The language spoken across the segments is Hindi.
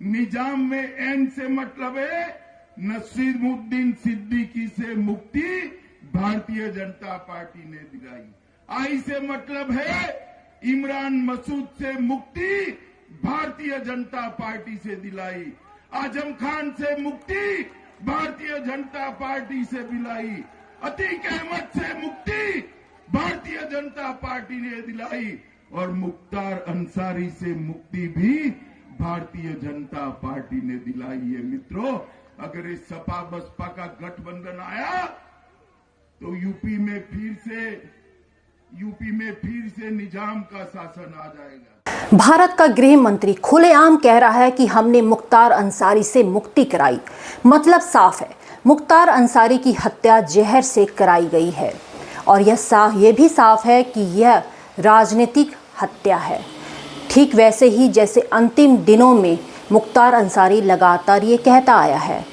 निजाम में एन से मतलब है नसीरुद्दीन सिद्दीकी से मुक्ति भारतीय जनता पार्टी ने दिलाई। आई से मतलब है इमरान मसूद से मुक्ति भारतीय जनता पार्टी से दिलाई। आजम खान से मुक्ति भारतीय जनता पार्टी से दिलाई। अतीक अहमद से मुक्ति भारतीय जनता पार्टी ने दिलाई और मुख्तार अंसारी से मुक्ति भी भारतीय जनता पार्टी ने दिलाई है। मित्रों, अगर इस सपा बसपा का गठबंधन आया तो यूपी में फिर से निजाम का शासन आ जाएगा। भारत का गृह मंत्री खुलेआम कह रहा है कि हमने मुख्तार अंसारी से मुक्ति कराई। मतलब साफ है, मुख्तार अंसारी की हत्या जहर से कराई गई है और यह भी साफ है कि यह राजनीतिक हत्या है। ठीक वैसे ही जैसे अंतिम दिनों में मुख्तार अंसारी लगातार ये कहता आया है।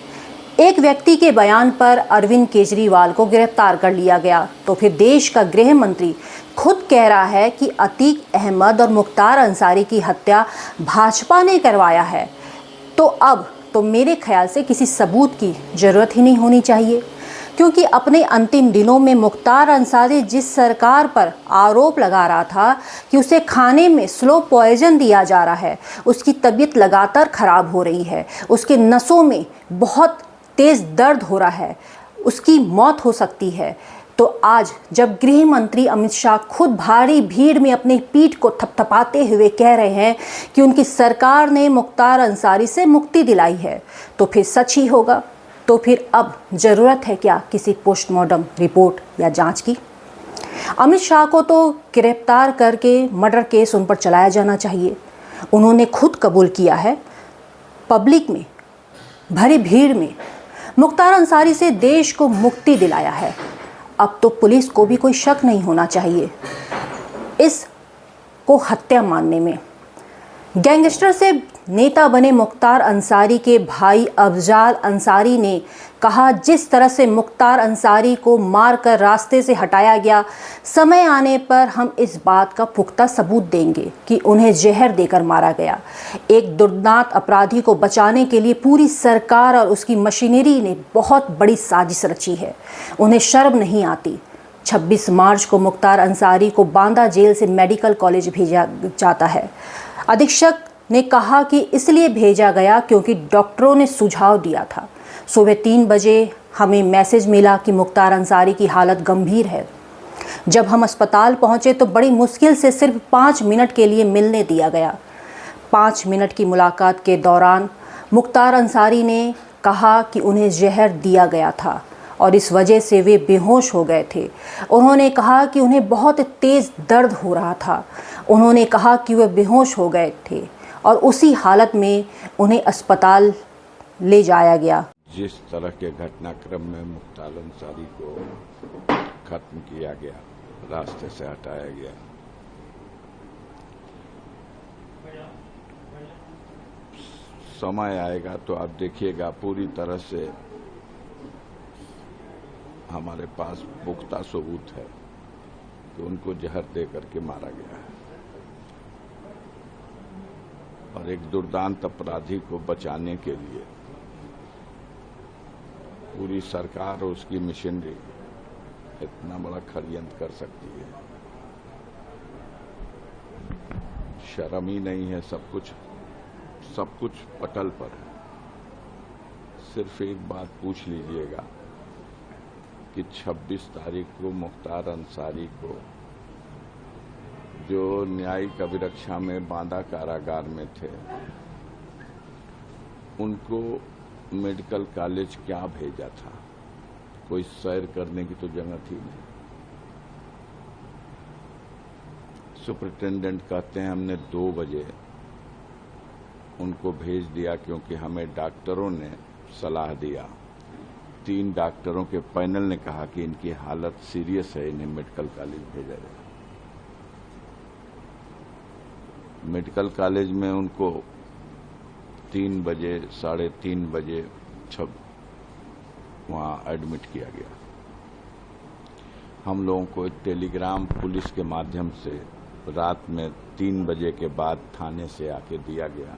एक व्यक्ति के बयान पर अरविंद केजरीवाल को गिरफ्तार कर लिया गया, तो फिर देश का गृह मंत्री खुद कह रहा है कि अतीक अहमद और मुख्तार अंसारी की हत्या भाजपा ने करवाया है। तो अब तो मेरे ख्याल से किसी सबूत की ज़रूरत ही नहीं होनी चाहिए, क्योंकि अपने अंतिम दिनों में मुख्तार अंसारी जिस सरकार पर आरोप लगा रहा था कि उसे खाने में स्लो पॉइजन दिया जा रहा है, उसकी तबीयत लगातार ख़राब हो रही है, उसके नसों में बहुत तेज़ दर्द हो रहा है, उसकी मौत हो सकती है, तो आज जब गृह मंत्री अमित शाह खुद भारी भीड़ में अपनी पीठ को थपथपाते हुए कह रहे हैं कि उनकी सरकार ने मुख्तार अंसारी से मुक्ति दिलाई है, तो फिर सच ही होगा। तो फिर अब ज़रूरत है क्या किसी पोस्टमार्टम रिपोर्ट या जांच की? अमित शाह को तो गिरफ्तार करके मर्डर केस उन पर चलाया जाना चाहिए। उन्होंने खुद कबूल किया है, पब्लिक में भरी भीड़ में मुख्तार अंसारी से देश को मुक्ति दिलाया है। अब तो पुलिस को भी कोई शक नहीं होना चाहिए इस को हत्या मानने में। गैंगस्टर से नेता बने मुख्तार अंसारी के भाई अफजाल अंसारी ने कहा, जिस तरह से मुख्तार अंसारी को मारकर रास्ते से हटाया गया, समय आने पर हम इस बात का पुख्ता सबूत देंगे कि उन्हें जहर देकर मारा गया। एक दुर्दांत अपराधी को बचाने के लिए पूरी सरकार और उसकी मशीनरी ने बहुत बड़ी साजिश रची है। उन्हें शर्म नहीं आती। 26 मार्च को मुख्तार अंसारी को बांदा जेल से मेडिकल कॉलेज भेजा जाता है। अधीक्षक ने कहा कि इसलिए भेजा गया क्योंकि डॉक्टरों ने सुझाव दिया था। सुबह 3 बजे हमें मैसेज मिला कि मुख्तार अंसारी की हालत गंभीर है। जब हम अस्पताल पहुंचे तो बड़ी मुश्किल से सिर्फ 5 मिनट के लिए मिलने दिया गया। 5 मिनट की मुलाकात के दौरान मुख्तार अंसारी ने कहा कि उन्हें जहर दिया गया था और इस वजह से वे बेहोश हो गए थे। उन्होंने कहा कि उन्हें बहुत तेज़ दर्द हो रहा था। उन्होंने कहा कि वे बेहोश हो गए थे और उसी हालत में उन्हें अस्पताल ले जाया गया। जिस तरह के घटनाक्रम में मुख्तार अंसारी को खत्म किया गया, रास्ते से हटाया गया, समय आएगा तो आप देखिएगा पूरी तरह से हमारे पास पुख्ता सबूत है कि उनको जहर दे करके मारा गया है और एक दुर्दांत अपराधी को बचाने के लिए पूरी सरकार और उसकी मशीनरी इतना बड़ा षड्यंत्र कर सकती है। शर्म ही नहीं है। सब कुछ पटल पर है। सिर्फ एक बात पूछ लीजिएगा कि 26 तारीख को मुख्तार अंसारी को, जो न्यायिक अभिरक्षा में बांदा कारागार में थे, उनको मेडिकल कॉलेज क्या भेजा था? कोई सैर करने की तो जगह थी नहीं। सुपरिटेंडेंट कहते हैं हमने 2 बजे उनको भेज दिया क्योंकि हमें डॉक्टरों ने सलाह दिया। 3 डॉक्टरों के पैनल ने कहा कि इनकी हालत सीरियस है, इन्हें मेडिकल कॉलेज भेजा जाए। मेडिकल कॉलेज में उनको 3 बजे 3:30 बजे वहां एडमिट किया गया। हम लोगों को एक टेलीग्राम पुलिस के माध्यम से रात में 3 बजे के बाद थाने से आके दिया गया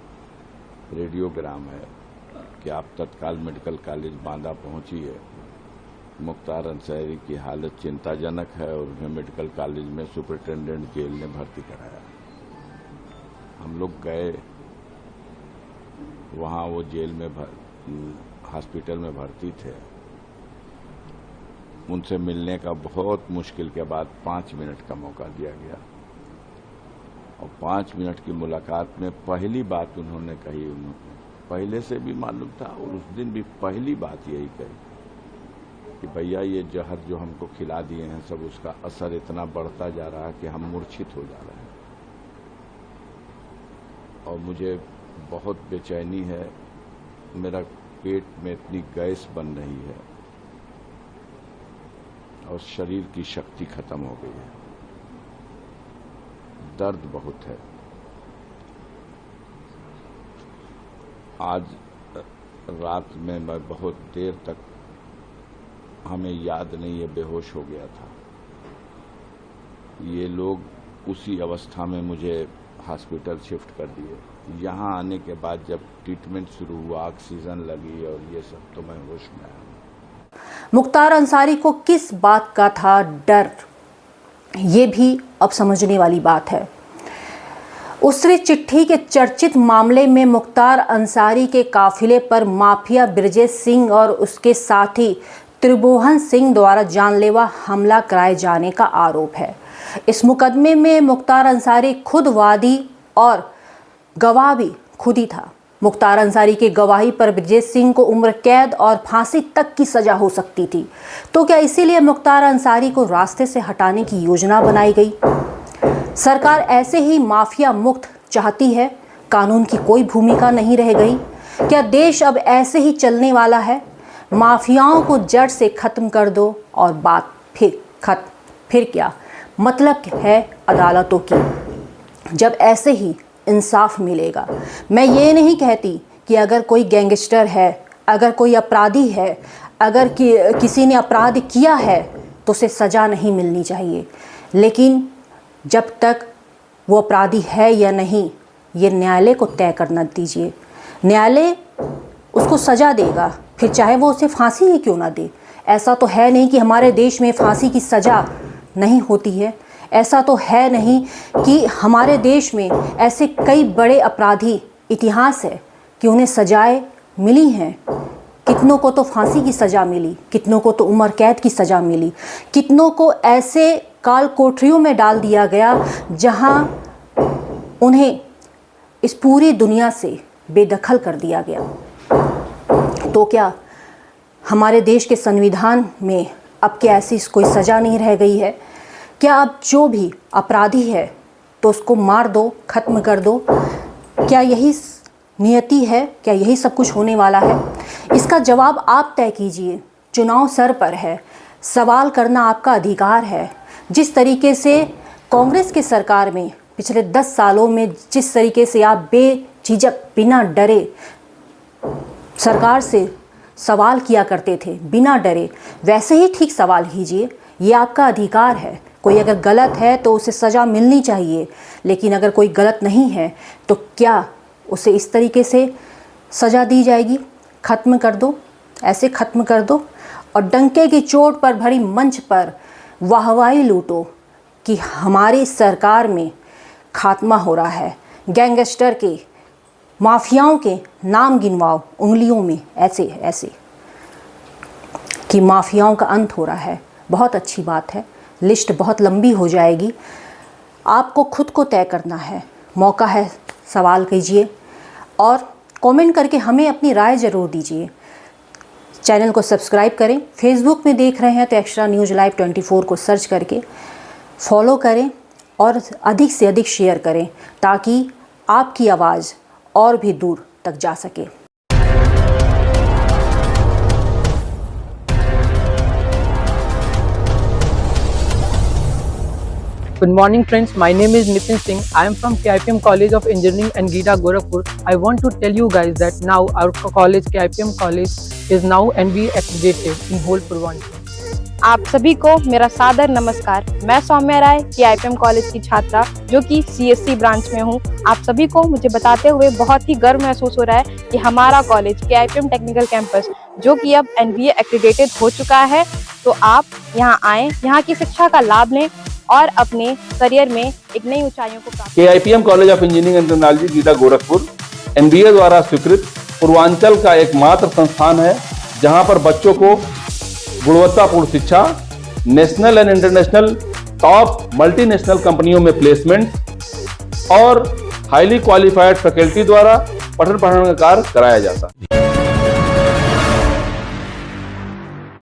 रेडियोग्राम है कि आप तत्काल मेडिकल कॉलेज बांदा पहुंचिए। मुख्तार अंसारी की हालत चिंताजनक है और उन्हें मेडिकल कॉलेज में सुपरिटेंडेंट जेल ने भर्ती कराया। हम लोग गए वहां, वो जेल में हॉस्पिटल में भर्ती थे। उनसे मिलने का बहुत मुश्किल के बाद 5 मिनट का मौका दिया गया और 5 मिनट की मुलाकात में पहली बात उन्होंने कही, उन्होंने पहले से भी मालूम था और उस दिन भी पहली बात यही कही कि भैया ये जहर जो हमको खिला दिए हैं सब, उसका असर इतना बढ़ता जा रहा है कि हम मूर्छित हो जा रहे हैं और मुझे बहुत बेचैनी है। मेरा पेट में इतनी गैस बन रही है और शरीर की शक्ति खत्म हो गई है, दर्द बहुत है। आज रात में मैं बहुत देर तक, हमें याद नहीं है, बेहोश हो गया था। ये लोग उसी अवस्था में मुझे हॉस्पिटल शिफ्ट कर दिए। यहाँ आने के बाद जब ट्रीटमेंट शुरू हुआ, ऑक्सीजन लगी और ये सब, तो मैं होश में आया। मुख्तार अंसारी को किस बात का था डर, ये भी अब समझने वाली बात है। उसरी चिट्ठी के चर्चित मामले में मुख्तार अंसारी के काफिले पर माफिया ब्रजेश सिंह और उसके साथी त्रिभुवन सिंह द्वारा जानलेवा हमला कराए जाने का आरोप है। इस मुकदमे में मुख्तार अंसारी खुद वादी और गवाह भी खुद ही था। मुख्तार अंसारी की गवाही पर ब्रजेश सिंह को उम्र कैद और फांसी तक की सजा हो सकती थी। तो क्या इसीलिए मुख्तार अंसारी को रास्ते से हटाने की योजना बनाई गई? सरकार ऐसे ही माफिया मुक्त चाहती है? कानून की कोई भूमिका नहीं रह गई? क्या देश अब ऐसे ही चलने वाला है? माफियाओं को जड़ से खत्म कर दो और बात फिर क्या मतलब है अदालतों की, जब ऐसे ही इंसाफ मिलेगा। मैं ये नहीं कहती कि अगर कोई गैंगस्टर है, अगर कोई अपराधी है, अगर किसी ने अपराध किया है तो उसे सज़ा नहीं मिलनी चाहिए, लेकिन जब तक वो अपराधी है या नहीं, ये न्यायालय को तय करना दीजिए। न्यायालय उसको सज़ा देगा, फिर चाहे वो उसे फांसी ही क्यों ना दे। ऐसा तो है नहीं कि हमारे देश में फांसी की सज़ा नहीं होती है। ऐसा तो है नहीं कि हमारे देश में ऐसे कई बड़े अपराधी इतिहास है कि उन्हें सजाएं मिली हैं। कितनों को तो फांसी की सज़ा मिली, कितनों को तो उम्र कैद की सज़ा मिली, कितनों को ऐसे काल कोठरियों में डाल दिया गया जहां उन्हें इस पूरी दुनिया से बेदखल कर दिया गया। तो क्या हमारे देश के संविधान में अब क्या ऐसी कोई सज़ा नहीं रह गई है? क्या अब जो भी अपराधी है तो उसको मार दो, ख़त्म कर दो? क्या यही नियति है? क्या यही सब कुछ होने वाला है? इसका जवाब आप तय कीजिए। चुनाव सर पर है, सवाल करना आपका अधिकार है। जिस तरीके से कांग्रेस की सरकार में पिछले 10 सालों में जिस तरीके से आप बेझिझक बिना डरे सरकार से सवाल किया करते थे, बिना डरे, वैसे ही ठीक सवाल कीजिए। ये आपका अधिकार है। कोई अगर गलत है तो उसे सज़ा मिलनी चाहिए, लेकिन अगर कोई गलत नहीं है तो क्या उसे इस तरीके से सज़ा दी जाएगी? ख़त्म कर दो, ऐसे ख़त्म कर दो और डंके की चोट पर भरी मंच पर वाहवाही लूटो कि हमारी सरकार में खात्मा हो रहा है। गैंगस्टर के, माफियाओं के नाम गिनवाओ उंगलियों में ऐसे ऐसे कि माफियाओं का अंत हो रहा है। बहुत अच्छी बात है, लिस्ट बहुत लंबी हो जाएगी। आपको खुद को तय करना है। मौका है, सवाल कीजिए और कमेंट करके हमें अपनी राय ज़रूर दीजिए। चैनल को सब्सक्राइब करें। फेसबुक में देख रहे हैं तो एक्स्ट्रा न्यूज़ लाइव 24 को सर्च करके फॉलो करें और अधिक से अधिक शेयर करें ताकि आपकी आवाज़ और भी दूर तक जा सके। Good morning friends, my name is Nitin Singh. I am from KIPM College of Engineering and GITA Gorakhpur. I want to tell you guys that now our college, KIPM College, is now NBE accredited in whole Purvanchal. आप सभी को मेरा सादर नमस्कार। मैं सौम्या राय KIPM कॉलेज की छात्रा जो कि CSC ब्रांच में हूँ। आप सभी को मुझे बताते हुए बहुत ही गर्व महसूस हो रहा है कि हमारा कॉलेज KIPM टेक्निकल कैंपस जो कि अब NBA एक्रेडिटेड हो चुका है। तो आप यहाँ आएँ, यहाँ की शिक्षा का लाभ लें और अपने करियर में एक नई ऊंचाइयों को प्राप्त। KIPM college of engineering and technology GIDA Gorakhpur NBA द्वारा स्वीकृत पूर्वांचल का एकमात्र संस्थान है जहां पर बच्चों को गुणवत्तापूर्ण शिक्षा, national and international top multinational कंपनियों में प्लेसमेंट और हाईली क्वालिफाइड फैकल्टी द्वारा पठन पाठन का कार्य कराया जाता है।